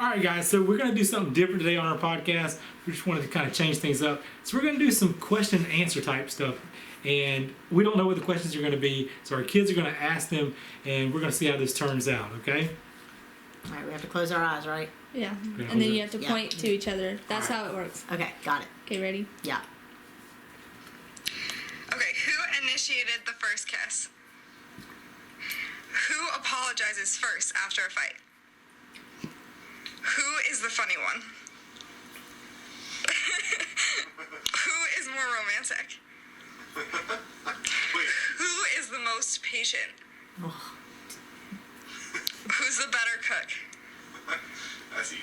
All right, guys, so we're going to do something different today on our podcast. We just wanted to kind of change things up. So we're going to do some question and answer type stuff. And we don't know what the questions are going to be. So our kids are going to ask them, and we're going to see how this turns out, okay? All right, we have to close our eyes, right? Yeah. Yeah. And then you have to point to each other. That's how it works. Okay, got it. Okay, ready? Yeah. Okay, who initiated the first kiss? Who apologizes first after a fight? Who is the funny one? Who is more romantic? Who is the most patient? Oh, Who's the better cook? That's easy.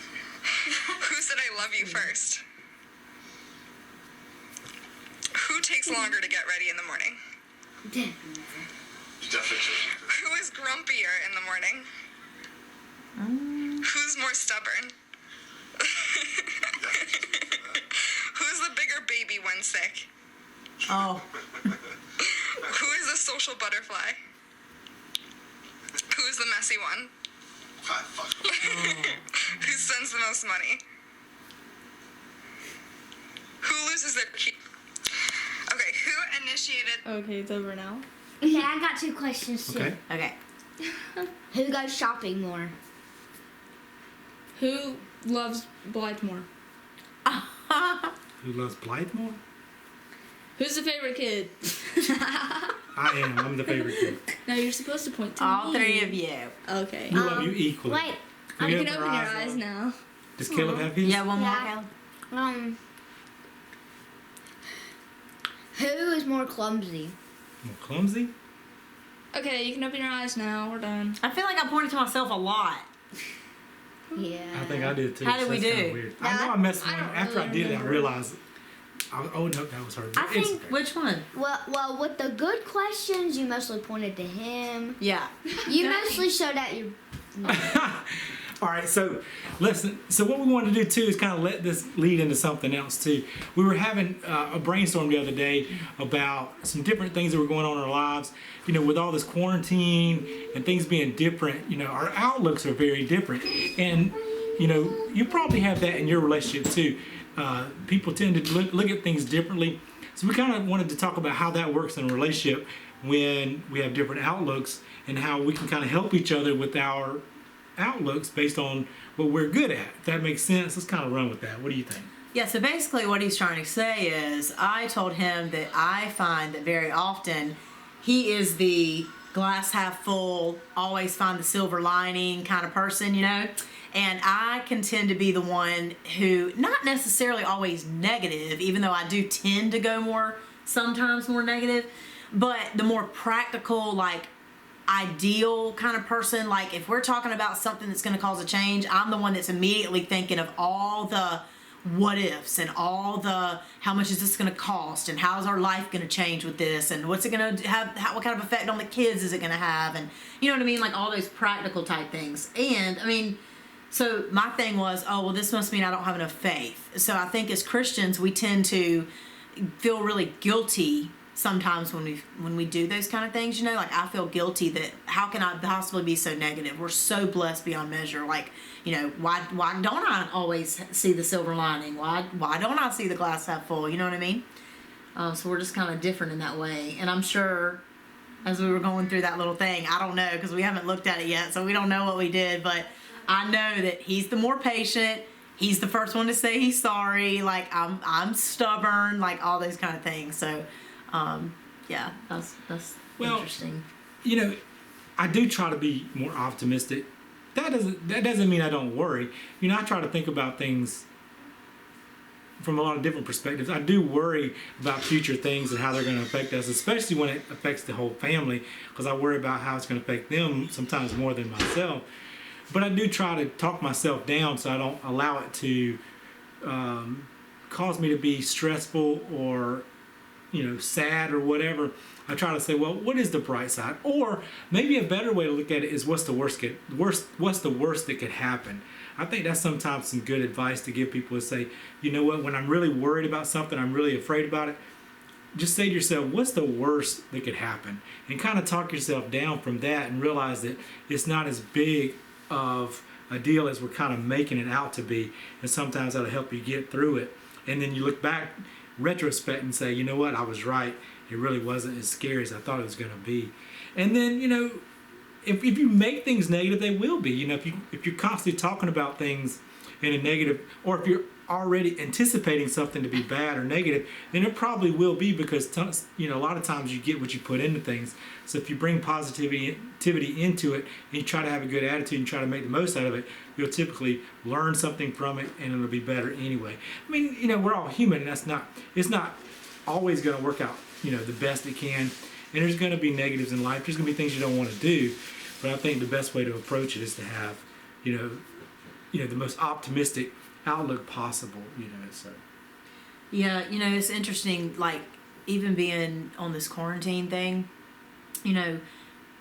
Who said I love you first? Who takes longer to get ready in the morning? You definitely chose. Who is grumpier in the morning? Who's more stubborn? Who's the bigger baby when sick? oh, Who is the social butterfly? Who is the messy one? God, fuck. Who spends the most money? Who loses their key? Okay, who initiated? Okay, it's over now. Okay, I got two questions too. Okay. okay. Who goes shopping more? Who loves Blythe more? Who loves Blythe more? Who's the favorite kid? I am. I'm the favorite kid. No, you're supposed to point to All me. three of you. Okay. We love you equally. Wait, Can You we can open your eyes now. Does Caleb have his? Yeah, one more, Yeah. Caleb. who is more clumsy? More clumsy? Okay, you can open your eyes now. We're done. I feel like I pointed to myself a lot. Yeah. I think I did too. How did so we that's kinda do? Weird. Yeah, I know I messed I one. don't After I really did it, I remember. realized. Oh no, that was her. I It's think, okay. which one? Well, with the good questions, you mostly pointed to him. Yeah. You mostly showed out your. All right, so listen. So what we wanted to do too is kind of let this lead into something else too. We were having a brainstorm the other day about some different things that were going on in our lives. You know, with all this quarantine and things being different, you know, our outlooks are very different. And you know, you probably have that in your relationship too. People tend to look at things differently. So we kind of wanted to talk about how that works in a relationship when we have different outlooks and how we can kind of help each other with our outlooks based on what we're good at. If that makes sense, let's kind of run with that. What do you think? Yeah, so basically what he's trying to say is I told him that I find that very often he is the glass half full, always find the silver lining kind of person, you know? And I can tend to be the one who, not necessarily always negative, even though I do tend to go sometimes more negative, but the more practical, like, ideal kind of person. Like, if we're talking about something that's going to cause a change, I'm the one that's immediately thinking of all the what ifs and all the how much is this going to cost and how's our life going to change with this and what's it going to have, what kind of effect on the kids is it going to have, and you know what I mean, like all those practical type things. And I mean, so my thing was, oh well, this must mean I don't have enough faith. So I think as Christians we tend to feel really guilty sometimes when we do those kind of things, you know, like I feel guilty that how can I possibly be so negative? We're so blessed beyond measure. Like, you know, why don't I always see the silver lining? Why don't I see the glass half full? You know what I mean? So we're just kind of different in that way. And I'm sure as we were going through that little thing, I don't know because we haven't looked at it yet, so we don't know what we did, but I know that he's the more patient. He's the first one to say he's sorry. Like I'm stubborn, like all those kind of things. So yeah, that's Well, interesting. You know, I do try to be more optimistic. That doesn't mean I don't worry. You know, I try to think about things from a lot of different perspectives. I do worry about future things and how they're going to affect us, especially when it affects the whole family, because I worry about how it's going to affect them sometimes more than myself. But I do try to talk myself down so I don't allow it to cause me to be stressful or, you know, sad or whatever. I try to say, well, what is the bright side? Or maybe a better way to look at it is what's the worst that could happen. I think that's sometimes some good advice to give people to say, you know what, when I'm really worried about something, I'm really afraid about it, just say to yourself, what's the worst that could happen? And kind of talk yourself down from that and realize that it's not as big of a deal as we're kind of making it out to be, and sometimes that'll help you get through it. And then you look back, retrospect, and say, you know what, I was right. It really wasn't as scary as I thought it was going to be. And then, you know, if you make things negative, they will be. You know, if you're constantly talking about things in a negative, or if you're already anticipating something to be bad or negative, then it probably will be, because you know, a lot of times you get what you put into things. So if you bring positivity into it, and you try to have a good attitude and try to make the most out of it, you'll typically learn something from it, and it'll be better anyway. I mean, you know, we're all human, and it's not always going to work out, you know, the best it can. And there's going to be negatives in life. There's going to be things you don't want to do. But I think the best way to approach it is to have, you know, the most optimistic outlook possible, you know. So Yeah, you know, it's interesting, like, even being on this quarantine thing, you know,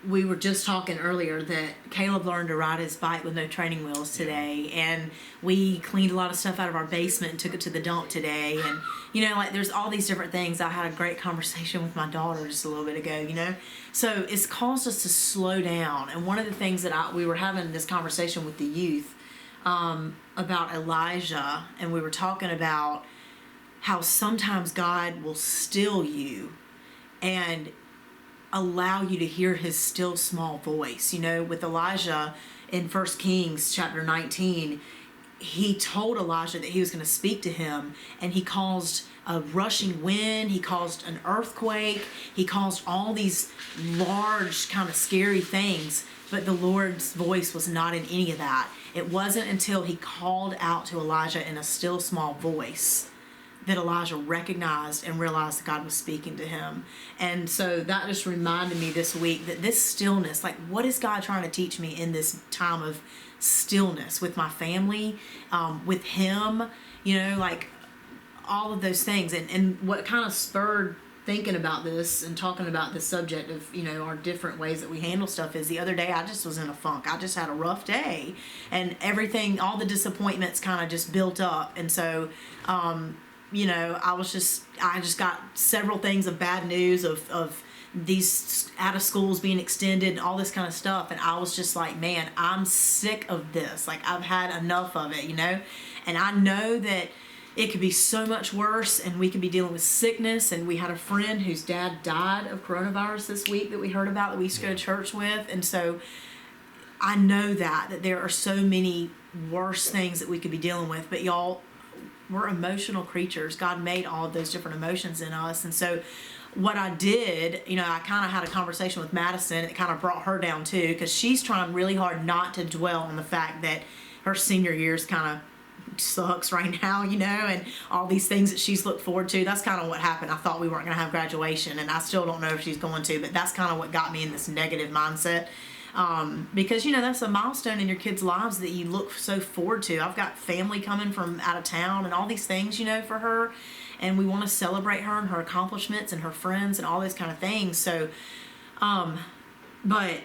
we were just talking earlier that Caleb learned to ride his bike with no training wheels today, and we cleaned a lot of stuff out of our basement and took it to the dump today, and, you know, like, there's all these different things. I had a great conversation with my daughter just a little bit ago, you know, so it's caused us to slow down. And one of the things that we were having this conversation with the youth about Elijah, and we were talking about how sometimes God will still you and allow you to hear his still small voice. You know, with Elijah in 1 Kings chapter 19, he told Elijah that he was going to speak to him, and he caused a rushing wind, he caused an earthquake, he caused all these large kind of scary things, but the Lord's voice was not in any of that. It wasn't until he called out to Elijah in a still small voice that Elijah recognized and realized that God was speaking to him. And so that just reminded me this week that this stillness, like, what is God trying to teach me in this time of stillness with my family, with him, you know, like, all of those things. And what kind of spurred thinking about this and talking about the subject of, you know, our different ways that we handle stuff is the other day I just was in a funk. I just had a rough day, and everything, all the disappointments kind of just built up. And so, you know, I just got several things of bad news of these out of schools being extended and all this kind of stuff. And I was just like, man, I'm sick of this. Like, I've had enough of it, you know? And I know that it could be so much worse, and we could be dealing with sickness. And we had a friend whose dad died of coronavirus this week that we heard about, that we used to go to church with. And so I know that there are so many worse things that we could be dealing with. But y'all, we're emotional creatures. God made all of those different emotions in us. And so what I did, you know, I kind of had a conversation with Madison. It kind of brought her down too, because she's trying really hard not to dwell on the fact that her senior year's kind of sucks right now, you know, and all these things that she's looked forward to. That's kind of what happened. I thought we weren't going to have graduation, and I still don't know if she's going to, but that's kind of what got me in this negative mindset. Because, you know, that's a milestone in your kids' lives that you look so forward to. I've got family coming from out of town and all these things, you know, for her, and we want to celebrate her and her accomplishments and her friends and all those kind of things. So, but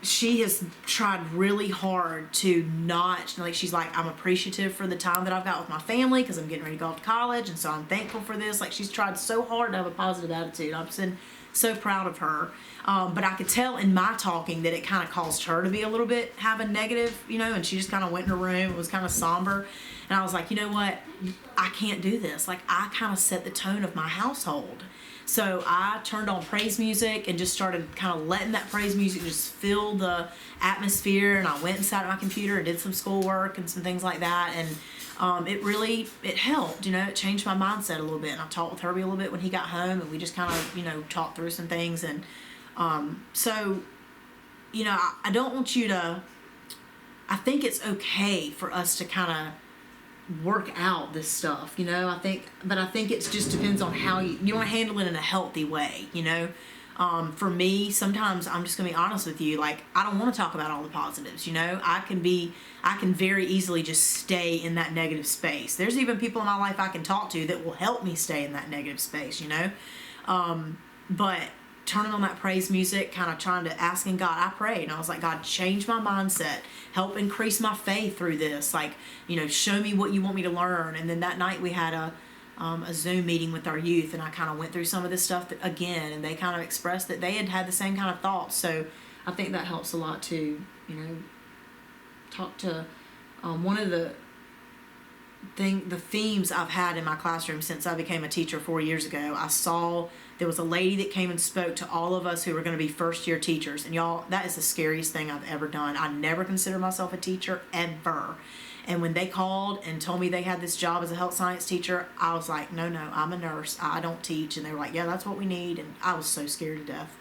she has tried really hard to not, like, she's like, I'm appreciative for the time that I've got with my family because I'm getting ready to go off to college, and so I'm thankful for this. Like, she's tried so hard to have a positive attitude. I've been so proud of her. But I could tell in my talking that it kind of caused her to be a little bit, have a negative, you know, and she just kind of went in her room. It was kind of somber. And I was like, you know what? I can't do this. Like, I kind of set the tone of my household. So I turned on praise music and just started kind of letting that praise music just fill the atmosphere. And I went and sat at my computer and did some schoolwork and some things like that. And it helped, you know, it changed my mindset a little bit. And I talked with Herbie a little bit when he got home, and we just kind of, you know, talked through some things. And so, you know, I don't want you to, I think it's okay for us to kind of work out this stuff, you know. I think it just depends on how you want to handle it in a healthy way, you know. For me, sometimes I'm just gonna be honest with you, like, I don't want to talk about all the positives, you know. I can very easily just stay in that negative space. There's even people in my life I can talk to that will help me stay in that negative space, you know. But turning on that praise music, kind of trying to asking God, I prayed and I was like, God, change my mindset, help increase my faith through this, like, you know, show me what you want me to learn. And then that night we had a Zoom meeting with our youth, and I kind of went through some of this stuff again, and they kind of expressed that they had the same kind of thoughts. So I think that helps a lot too, you know, talked to one of the themes I've had in my classroom since I became a teacher 4 years ago. I saw there was a lady that came and spoke to all of us who were going to be first year teachers. And y'all, that is the scariest thing I've ever done. I never considered myself a teacher ever. And when they called and told me they had this job as a health science teacher, I was like, no, I'm a nurse. I don't teach. And they were like, yeah, that's what we need. And I was so scared to death.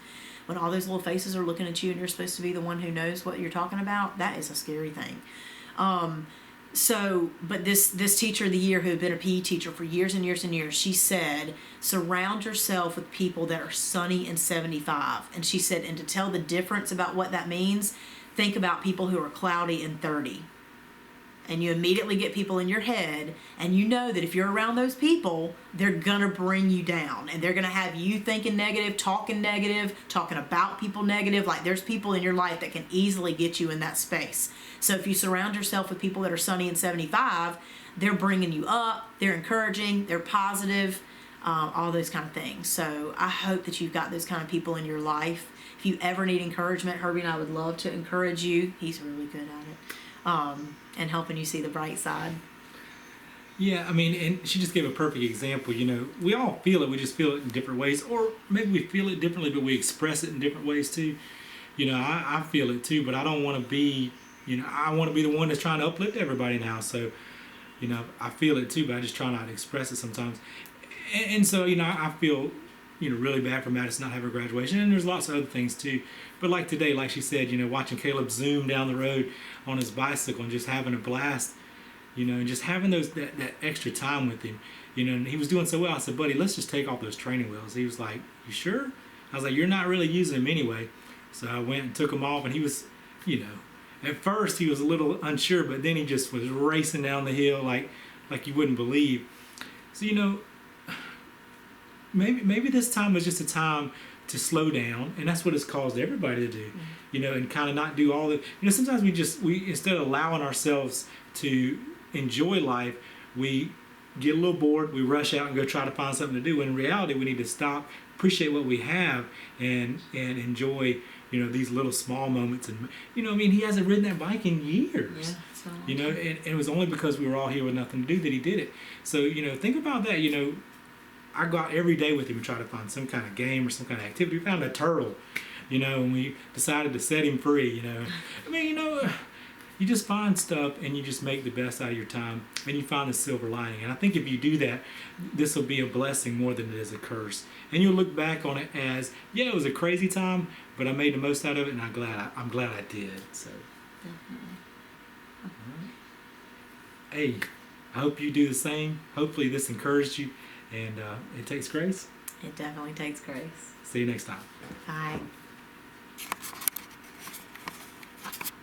When all those little faces are looking at you and you're supposed to be the one who knows what you're talking about, that is a scary thing. But this teacher of the year who had been a PE teacher for years and years and years, she said, surround yourself with people that are sunny and 75. And she said, and to tell the difference about what that means, think about people who are cloudy and 30. And you immediately get people in your head, and you know that if you're around those people, they're gonna bring you down, and they're gonna have you thinking negative, talking about people negative. Like, there's people in your life that can easily get you in that space. So if you surround yourself with people that are sunny and 75, they're bringing you up, they're encouraging, they're positive, all those kind of things. So I hope that you've got those kind of people in your life. If you ever need encouragement, Herbie and I would love to encourage you. He's really good at it. And helping you see the bright side. Yeah, I mean, and she just gave a perfect example. You know, we all feel it. We just feel it in different ways, or maybe we feel it differently, but we express it in different ways too. You know, I feel it too, but I don't want to be. You know, I want to be the one that's trying to uplift everybody now. So, you know, I feel it too, but I just try not to express it sometimes. And so, you know, I feel, you know, really bad for Madison not having graduation, and there's lots of other things too. But like today, like she said, you know, watching Caleb zoom down the road on his bicycle and just having a blast, you know, and just having that extra time with him, you know, and he was doing so well. I said, buddy, let's just take off those training wheels. He was like, you sure? I was like, you're not really using them anyway. So I went and took them off, and he was, you know, at first he was a little unsure, but then he just was racing down the hill like you wouldn't believe. So, you know, maybe this time was just a time to slow down, and that's what it's caused everybody to do, you know, and kind of not do all the, you know, sometimes we instead of allowing ourselves to enjoy life, we get a little bored, we rush out and go try to find something to do, when in reality we need to stop, appreciate what we have, and enjoy, you know, these little small moments. And, you know, I mean, he hasn't ridden that bike in years, you know, and it was only because we were all here with nothing to do that he did it. So, you know, think about that. You know, I go out every day with him and try to find some kind of game or some kind of activity. We found a turtle, you know, and we decided to set him free, you know. I mean, you know, you just find stuff and you just make the best out of your time, and you find the silver lining. And I think if you do that, this will be a blessing more than it is a curse. And you'll look back on it as, yeah, it was a crazy time, but I made the most out of it, and I'm glad I did. So, hey, I hope you do the same. Hopefully this encouraged you. And it takes grace. It definitely takes grace. See you next time. Bye.